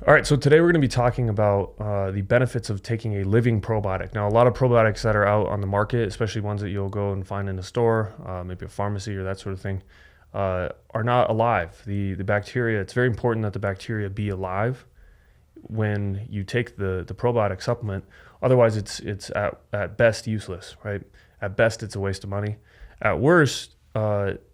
All right, so today we're going to be talking about the benefits of taking a living probiotic. Now, a lot of probiotics that are out on the market, especially ones that you'll go and find in a store, maybe a pharmacy or that sort of thing, are not alive. The bacteria, it's very important that the bacteria be alive when you take the probiotic supplement. Otherwise, it's at best useless, right? At best, it's a waste of money. At worst,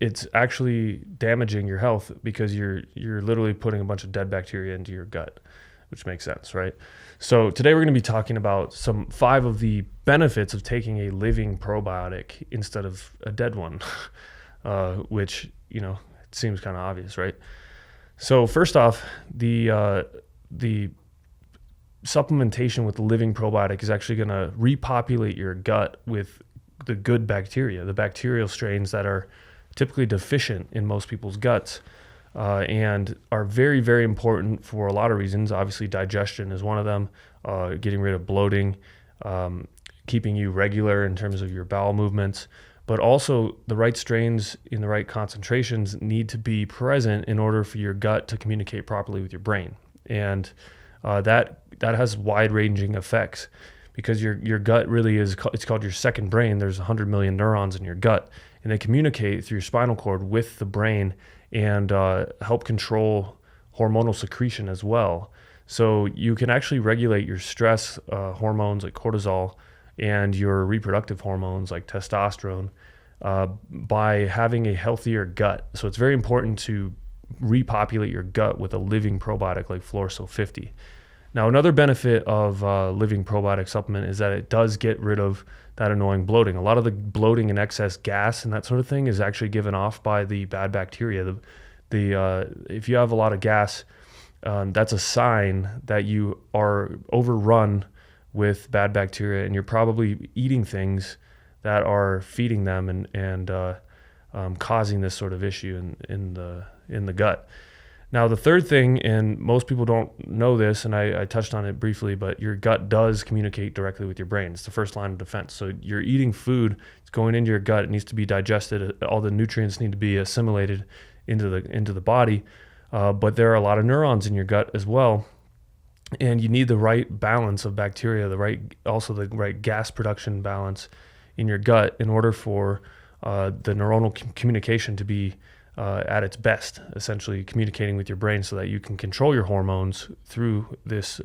it's actually damaging your health because you're literally putting a bunch of dead bacteria into your gut, which makes sense, right? So today we're going to be talking about 5 of the benefits of taking a living probiotic instead of a dead one, which, it seems kind of obvious, right? So first off, the supplementation with the living probiotic is actually going to repopulate your gut with the good bacteria, the bacterial strains that are typically deficient in most people's guts, and are very, very important for a lot of reasons. Obviously, digestion is one of them, getting rid of bloating, keeping you regular in terms of your bowel movements, but also the right strains in the right concentrations need to be present in order for your gut to communicate properly with your brain. And that has wide-ranging effects, because your gut really it's called your second brain. There's 100 million neurons in your gut, and they communicate through your spinal cord with the brain and help control hormonal secretion as well. So you can actually regulate your stress hormones like cortisol and your reproductive hormones like testosterone by having a healthier gut. So it's very important to repopulate your gut with a living probiotic like Florasil 50. Now, another benefit of living probiotic supplement is that it does get rid of that annoying bloating. A lot of the bloating and excess gas and that sort of thing is actually given off by the bad bacteria. If you have a lot of gas, that's a sign that you are overrun with bad bacteria, and you're probably eating things that are feeding them and causing this sort of issue in the gut. Now, the third thing, and most people don't know this, and I touched on it briefly, but your gut does communicate directly with your brain. It's the first line of defense. So you're eating food, it's going into your gut, it needs to be digested, all the nutrients need to be assimilated into the body, but there are a lot of neurons in your gut as well, and you need the right balance of bacteria, the right gas production balance in your gut in order for the neuronal communication to be at its best, essentially communicating with your brain so that you can control your hormones through this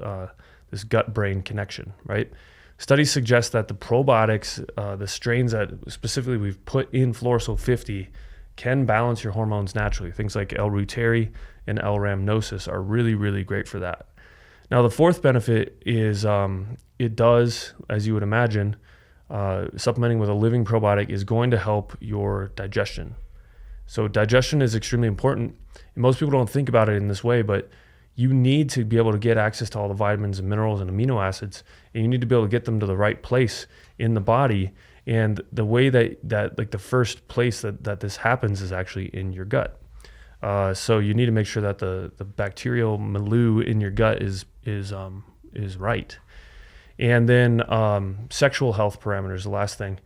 gut-brain connection, right? Studies suggest that the probiotics, the strains that specifically we've put in Florasil 50, can balance your hormones naturally. Things like Reuteri and rhamnosus are really, really great for that. Now, the fourth benefit is it does, as you would imagine, supplementing with a living probiotic is going to help your digestion. So digestion is extremely important. And most people don't think about it in this way, but you need to be able to get access to all the vitamins and minerals and amino acids, and you need to be able to get them to the right place in the body. And the way that like the first place that this happens is actually in your gut. So you need to make sure that the bacterial milieu in your gut is right. And then sexual health parameters, the last thing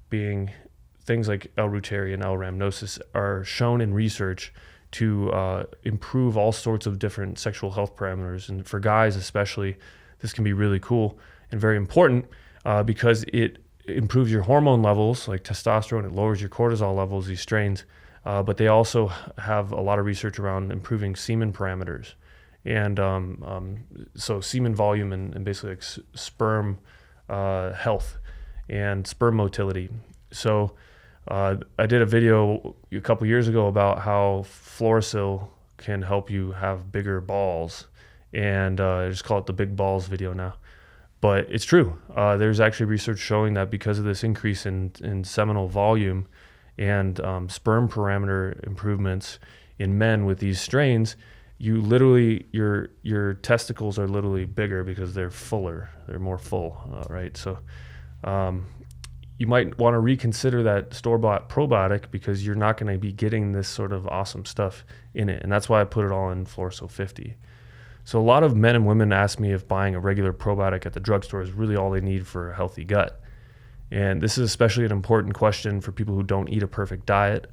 being things like Reuteri and rhamnosus are shown in research to improve all sorts of different sexual health parameters. And for guys especially, this can be really cool and very important because it improves your hormone levels like testosterone, it lowers your cortisol levels, these strains, but they also have a lot of research around improving semen parameters. And so semen volume and basically like sperm health and sperm motility. So I did a video a couple years ago about how Florasil can help you have bigger balls, and I just call it the big balls video now. But it's true. There's actually research showing that because of this increase in seminal volume and sperm parameter improvements in men with these strains, you literally your testicles are literally bigger because they're fuller, they're more full, right? So you might want to reconsider that store-bought probiotic because you're not going to be getting this sort of awesome stuff in it. And that's why I put it all in Florasil 50. So a lot of men and women ask me if buying a regular probiotic at the drugstore is really all they need for a healthy gut. And this is especially an important question for people who don't eat a perfect diet.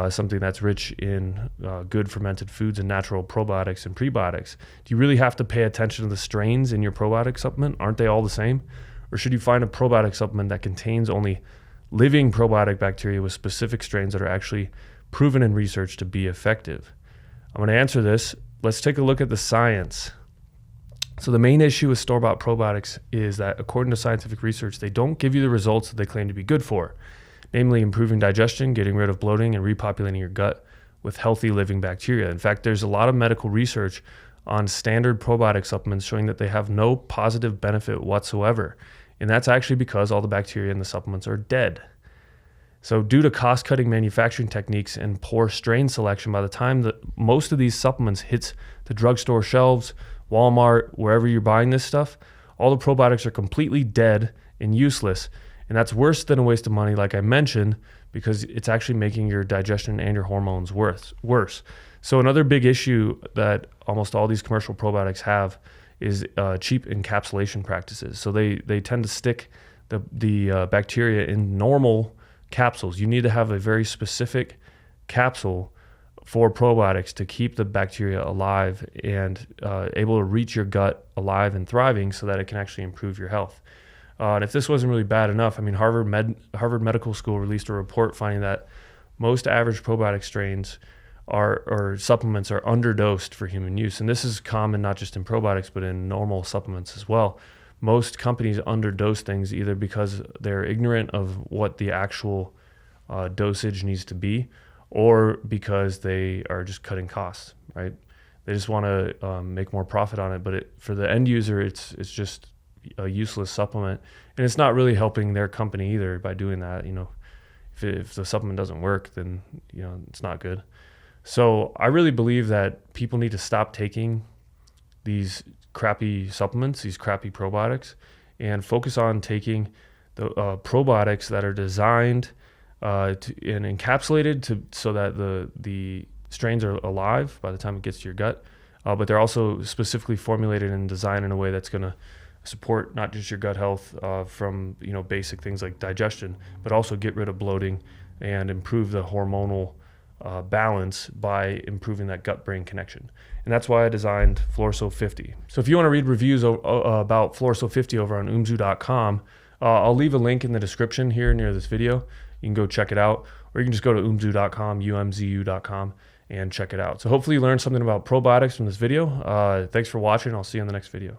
something that's rich in good fermented foods and natural probiotics and prebiotics. Do you really have to pay attention to the strains in your probiotic supplement? Aren't they all the same? Or should you find a probiotic supplement that contains only living probiotic bacteria with specific strains that are actually proven in research to be effective? I'm going to answer this. Let's take a look at the science. So the main issue with store-bought probiotics is that according to scientific research, they don't give you the results that they claim to be good for, namely improving digestion, getting rid of bloating, and repopulating your gut with healthy living bacteria. In fact, there's a lot of medical research on standard probiotic supplements showing that they have no positive benefit whatsoever. And that's actually because all the bacteria in the supplements are dead. So due to cost-cutting manufacturing techniques and poor strain selection, by the time that most of these supplements hits the drugstore shelves, Walmart, wherever you're buying this stuff, all the probiotics are completely dead and useless. And that's worse than a waste of money, like I mentioned, because it's actually making your digestion and your hormones worse. So another big issue that almost all these commercial probiotics have is cheap encapsulation practices. So they tend to stick the bacteria in normal capsules. You need to have a very specific capsule for probiotics to keep the bacteria alive and able to reach your gut alive and thriving so that it can actually improve your health. And if this wasn't really bad enough, I mean, Harvard Medical School released a report finding that most average probiotic strains or supplements are underdosed for human use. And this is common not just in probiotics, but in normal supplements as well. Most companies underdose things either because they're ignorant of what the actual dosage needs to be, or because they are just cutting costs, right? They just want to make more profit on it, but for the end user, it's just a useless supplement, and it's not really helping their company either by doing that. If the supplement doesn't work, then it's not good. So I really believe that people need to stop taking these crappy supplements, these crappy probiotics, and focus on taking the probiotics that are designed and encapsulated so that the strains are alive by the time it gets to your gut, but they're also specifically formulated and designed in a way that's going to support not just your gut health from basic things like digestion, but also get rid of bloating and improve the hormonal balance by improving that gut-brain connection. And that's why I designed Florso 50. So if you want to read reviews about Florso 50 over on umzu.com, I'll leave a link in the description here near this video. You can go check it out, or you can just go to umzu.com, umzu.com, and check it out. So hopefully you learned something about probiotics from this video. Thanks for watching. I'll see you in the next video.